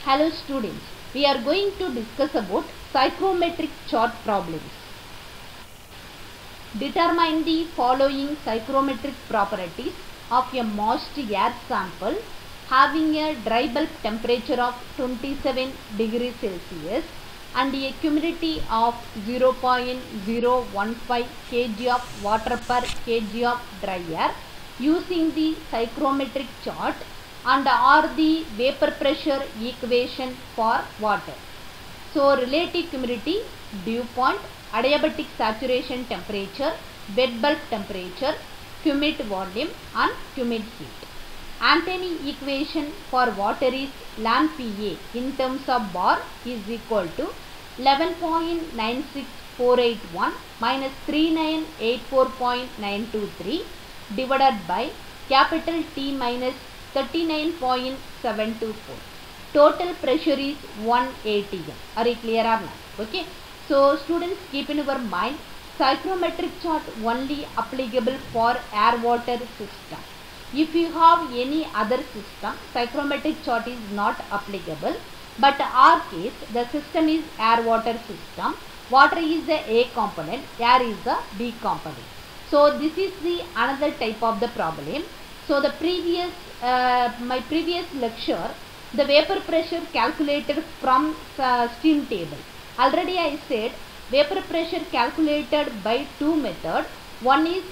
Hello students, we are going to discuss about psychrometric chart problems. Determine the following psychrometric properties of a moist air sample having a dry bulb temperature of 27 degrees Celsius and a humidity of 0.015 kg of water per kg of dry air using the psychrometric chart and or the vapor pressure equation for water. So relative humidity, dew point, adiabatic saturation temperature, wet bulb temperature, humid volume and humid heat. Antoine equation for water is ln PA in terms of bar is equal to 11.96481 minus 3984.923 divided by capital T minus 39.724. Total pressure is 1 atm. Are you clear or not? Okay. So students, keep in your mind, psychrometric chart only applicable for air water system. If you have any other system, psychrometric chart is not applicable. But our case, the system is air water system. Water is the A component, air is the B component. So this is the another type of the problem. So the previous my previous lecture, the vapor pressure calculated from steam table. Already I said vapor pressure calculated by two methods. One is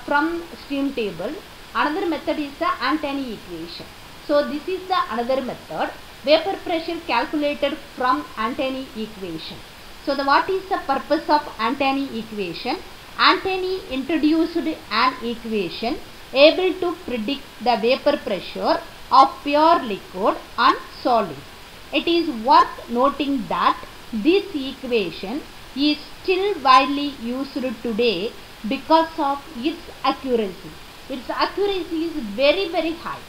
from steam table. Another method is the Antoine equation. So this is the another method. Vapor pressure calculated from Antoine equation. So what is the purpose of Antoine equation? Antoine introduced an equation able to predict the vapor pressure of pure liquid and solid. It is worth noting that this equation is still widely used today because of its accuracy. Its accuracy is very high.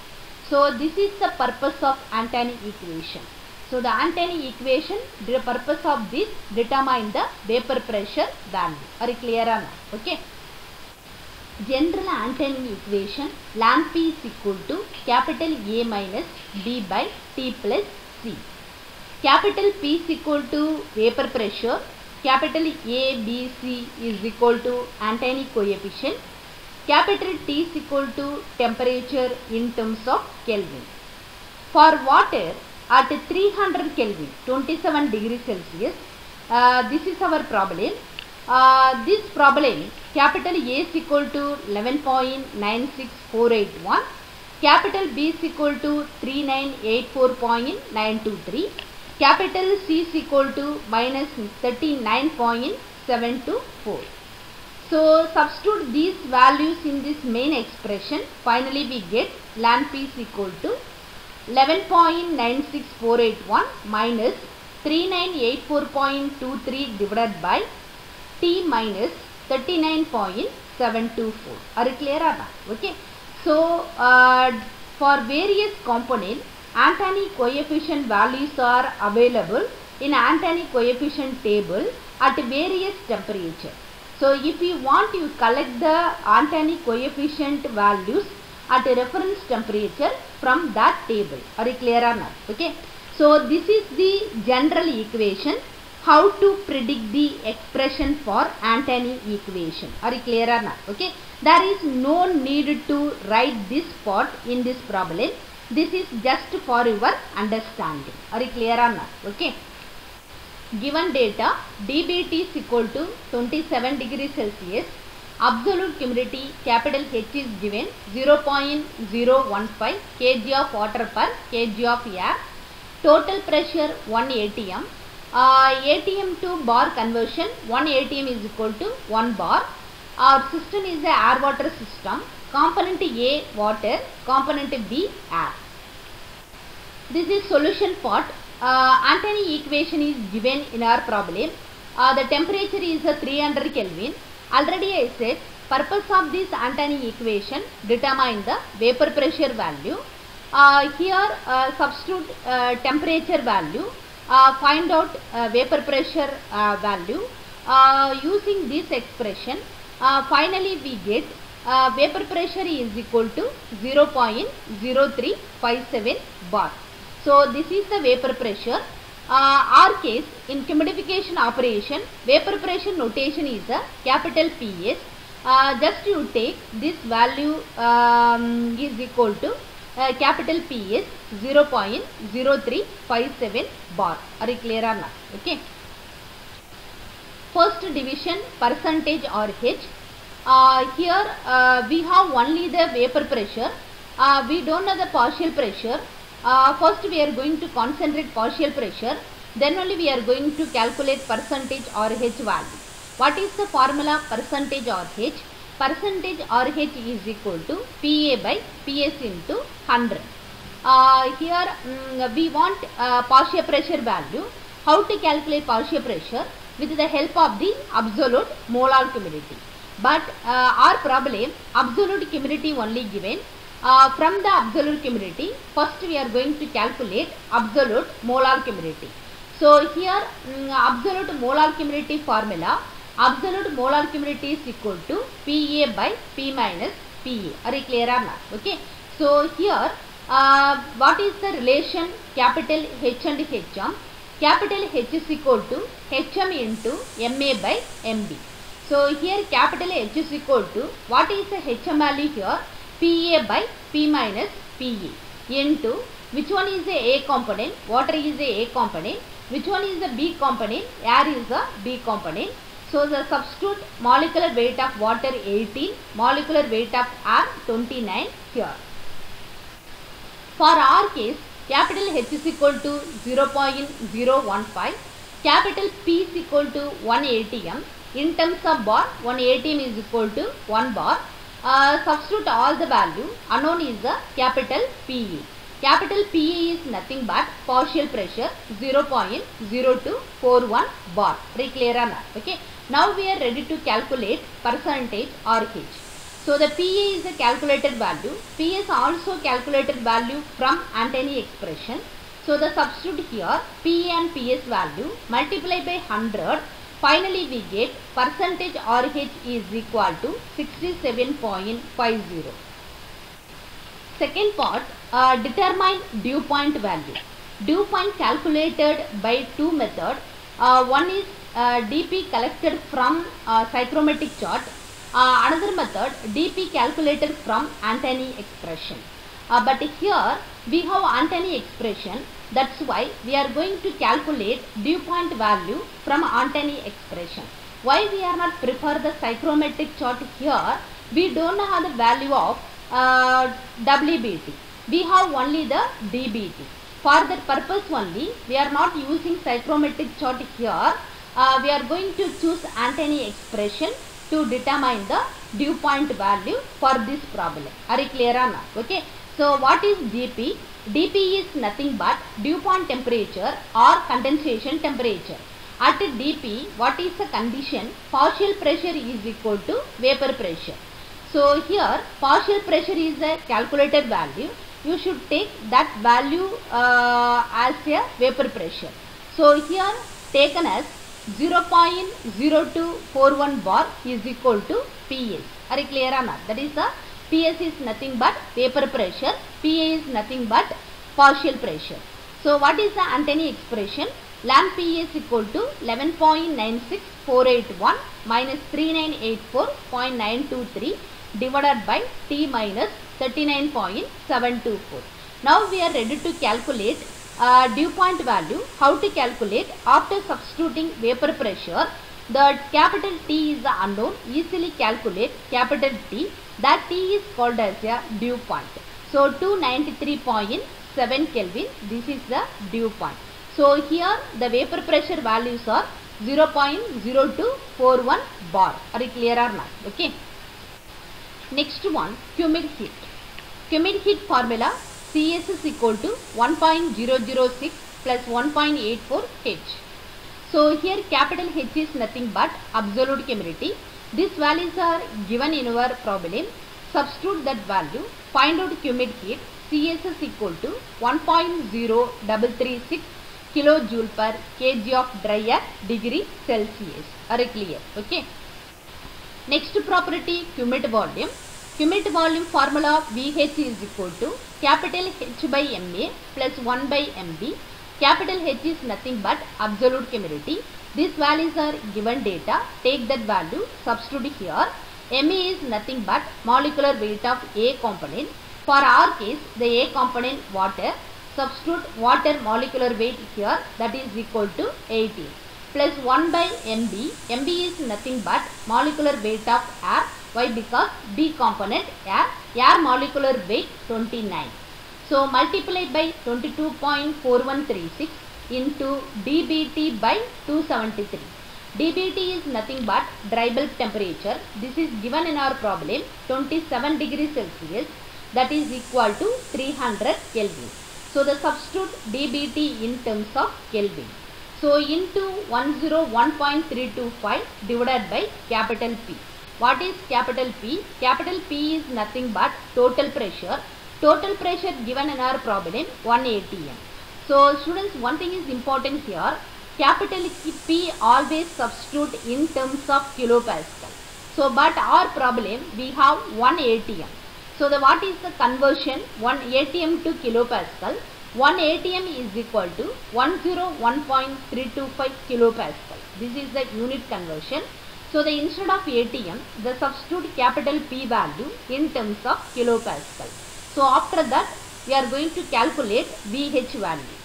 So this is the purpose of Antoine equation. So the Antoine equation, the purpose of this, determine the vapor pressure value. Are you clear or not? Okay. General Antoine equation, ln P is equal to capital A minus B by T plus C. Capital P is equal to vapor pressure. Capital A, B, C is equal to Antoine coefficient. Capital T is equal to temperature in terms of Kelvin. For water at 300 Kelvin, 27 degrees Celsius, this is our problem. This problem, capital A is equal to 11.96481, capital B is equal to 3984.923, capital C is equal to minus 39.724. So substitute these values in this main expression. Finally we get ln P is equal to 11.96481 minus 3984.23 divided by T minus 39.724. Are you clear or not? Okay. So for various components, Antoine coefficient values are available in Antoine coefficient table at various temperature. So if you want, you collect the Antoine coefficient values at a reference temperature from that table. Are you clear or not? Okay. So this is the general equation. How to predict the expression for Antoine equation. Are you clear or not? Okay. There is no need to write this part in this problem. This is just for your understanding. Are you clear or not? Okay. Given data, dBT is equal to 27 degrees Celsius. Absolute humidity capital H is given 0.015 kg of water per kg of air. Total pressure 1 atm. ATM to bar conversion, 1 atm is equal to 1 bar. Our system is a air water system. Component A water, component B air. This is solution part. Antoine equation is given in our problem. The temperature is 300 Kelvin. Already I said purpose of this Antoine equation, determine the vapor pressure value. Here substitute temperature value, find out vapor pressure value. Using this expression, finally we get vapor pressure is equal to 0.0357 bar. So this is the vapor pressure. Our case in humidification operation, vapor pressure notation is a capital PS. Just you take this value is equal to capital PS 0.0357 bar. Are you clear or not? Okay. First division percentage RH. Here we have only the vapor pressure. We don't know the partial pressure. First we are going to concentrate partial pressure, then only we are going to calculate percentage RH value. What is the formula percentage RH? Percentage RH is equal to PA by PS into 100. Here we want partial pressure value. How to calculate partial pressure? With the help of the absolute molar humidity. But our problem, absolute humidity only given. From the absolute humidity, first we are going to calculate absolute molar humidity. So here absolute molar humidity formula, absolute molar humidity is equal to PA by P minus PA. Are you clear or not? Okay. So here what is the relation capital H and HM? Capital H is equal to HM into MA by MB. So here capital H is equal to, what is the HM value here? PA by P minus PA into, which one is the A component? Water is the A component. Which one is the B component? Air is the B component. So the substitute molecular weight of water 18, molecular weight of air 29 here. For our case, capital H is equal to 0.015, capital P is equal to 1 atm. In terms of bar, 1 atm is equal to 1 bar. Substitute all the value. Unknown is the capital PE. Capital PE is nothing but partial pressure 0.0241 bar. Very clear or not? Okay. Now we are ready to calculate percentage RH. So the PA is a calculated value. P is also calculated value from Antony expression. So the substitute here PA and PS value multiply by 100. Finally we get percentage RH is equal to 67.50. Second part, determine dew point value. Dew point calculated by two methods. One is dP collected from psychrometric chart. Another method, dP calculated from Antony expression. But here we have Antony expression. That's why we are going to calculate dew point value from Antony expression. Why we are not prefer the psychrometric chart here? We don't have the value of WBT. We have only the DBT. For that purpose only, we are not using psychrometric chart here. We are going to choose Antony expression to determine the dew point value for this problem. Are you clear or not? Okay. So what is dP? dP is nothing but dew point temperature or condensation temperature. At dP, what is the condition? Partial pressure is equal to vapor pressure. So here partial pressure is a calculated value. You should take that value as a vapor pressure. So here taken as 0.0241 bar is equal to PS. Are you clear or not? That is the PS is nothing but vapor pressure. PA is nothing but partial pressure. So what is the Antony expression? Lambda PA is equal to 11.96481 minus 3984.923 divided by T minus 39.724. Now we are ready to calculate dew point value. How to calculate? After substituting vapor pressure, the capital T is the unknown. Easily calculate capital T. That T is called as a dew point. So 293.7 Kelvin. This is the dew point. So here the vapor pressure values are 0.0241 bar. Are you clear or not? Okay. Next one, humid heat. Humid heat formula, CS is equal to 1.006 plus 1.84 H. So here capital H is nothing but absolute humidity. These values are given in our problem. Substitute that value. Find out humid heat. CS is equal to 1.0336 kilojoule per kg of dry air degree Celsius. Are you clear? Okay. Next property, humid volume. Cumulative volume formula VH is equal to capital H by MA plus 1 by MB. Capital H is nothing but absolute humidity. These values are given data. Take that value, substitute here. MA is nothing but molecular weight of A component. For our case, the A component water. Substitute water molecular weight here, that is equal to 18 plus 1 by MB. MB is nothing but molecular weight of air. Why? Because B component air. Air molecular weight 29. So multiply by 22.4136 into dBT by 273. dBT is nothing but dry bulb temperature. This is given in our problem 27 degrees Celsius, that is equal to 300 Kelvin. So the substitute dBT in terms of Kelvin. So into 101.325 divided by capital P. What is capital P? Capital P is nothing but total pressure. Total pressure given in our problem 1 atm. So students, one thing is important here. Capital P always substitute in terms of kilopascal. So but our problem we have 1 atm. So the what is the conversion 1 atm to kilopascal? 1 atm is equal to 101.325 kilopascal. This is the unit conversion. So the instead of atm, the substitute capital P value in terms of kilopascal. So after that we are going to calculate VH value.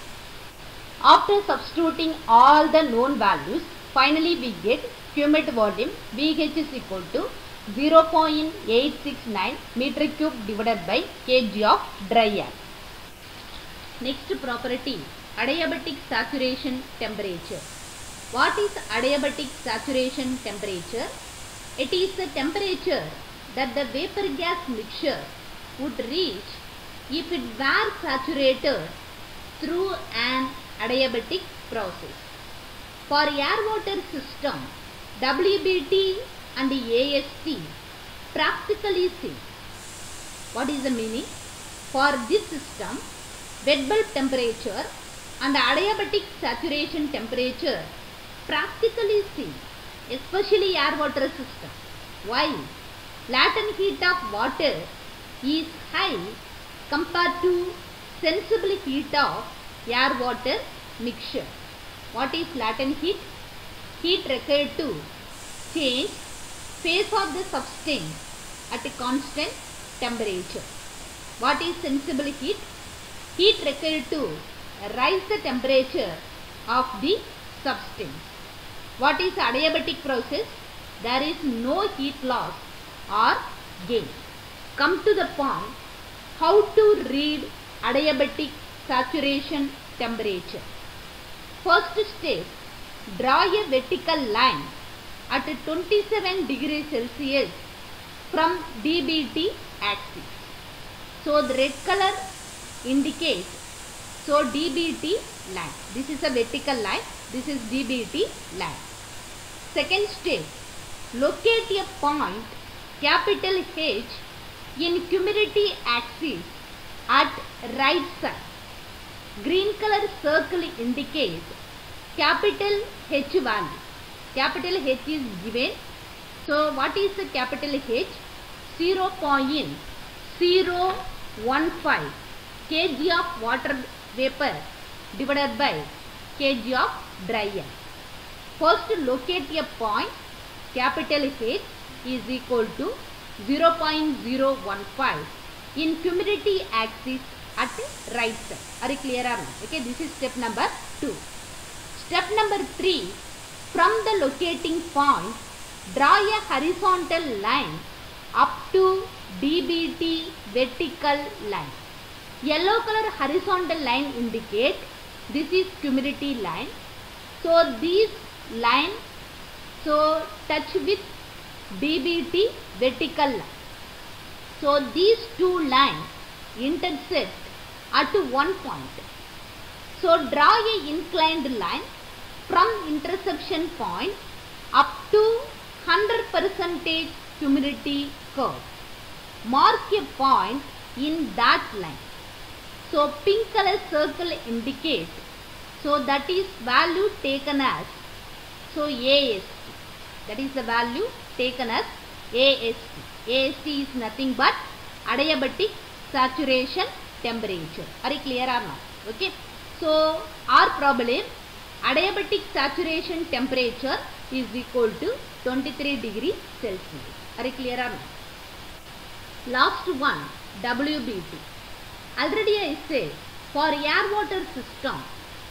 After substituting all the known values, finally we get cumulative volume VH is equal to 0.869 meter cube divided by kg of dry air. Next property, adiabatic saturation temperature. What is adiabatic saturation temperature? It is the temperature that the vapor gas mixture would reach if it were saturated through an adiabatic process. For air water system, WBT and AST practically same. What is the meaning? For this system, wet bulb temperature and adiabatic saturation temperature practically same, especially air water system. Why? Latent heat of water is high compared to sensible heat of air water mixture. What is latent heat? Heat required to change phase of the substance at a constant temperature. What is sensible heat? Heat required to rise the temperature of the substance. What is adiabatic process? There is no heat loss or gain. Come to the point, how to read adiabatic saturation temperature. First step, draw a vertical line at 27 degrees Celsius from dBT axis. So the red color indicates, so dBT line. This is a vertical line. This is dBT line. Second step, locate a point capital H in humidity axis at right side. Green color circle indicates capital H value. Capital H is given. So what is the capital H? 0.015 kg of water vapor divided by kg of dry air. First locate a point, capital H is equal to 0.015 in humidity axis at right side. Are you clear or not? Okay, this is step number 2. Step number 3, from the locating point, draw a horizontal line up to dBT vertical line. Yellow color horizontal line indicate this is humidity line. So this line touch with dBT vertical line. So these two lines intersect at one point. So draw a inclined line from intersection point up to 100% humidity curve. Mark a point in that line. So pink color circle indicates, so that is value taken as, so AST. That is the value taken as AST. AST is nothing but adiabatic saturation temperature. Are you clear or not? Okay. So our problem, adiabatic saturation temperature is equal to 23 degrees Celsius. Are you clear or not? Last one, WBT. Already I said, for air water system,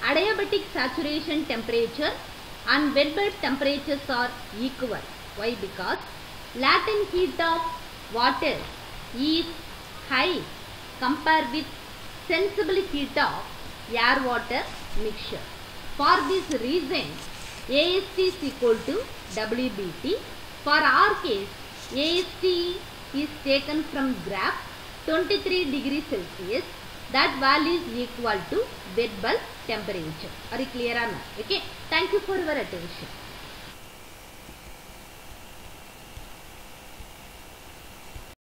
adiabatic saturation temperature and wet bulb temperatures are equal. Why? Because latent heat of water is high compared with sensible heat of air water mixture. For this reason, AST is equal to WBT. For our case, AST is taken from graph 23 degrees Celsius. That value is equal to wet bulb temperature. Are you clear or not? Okay. Thank you for your attention.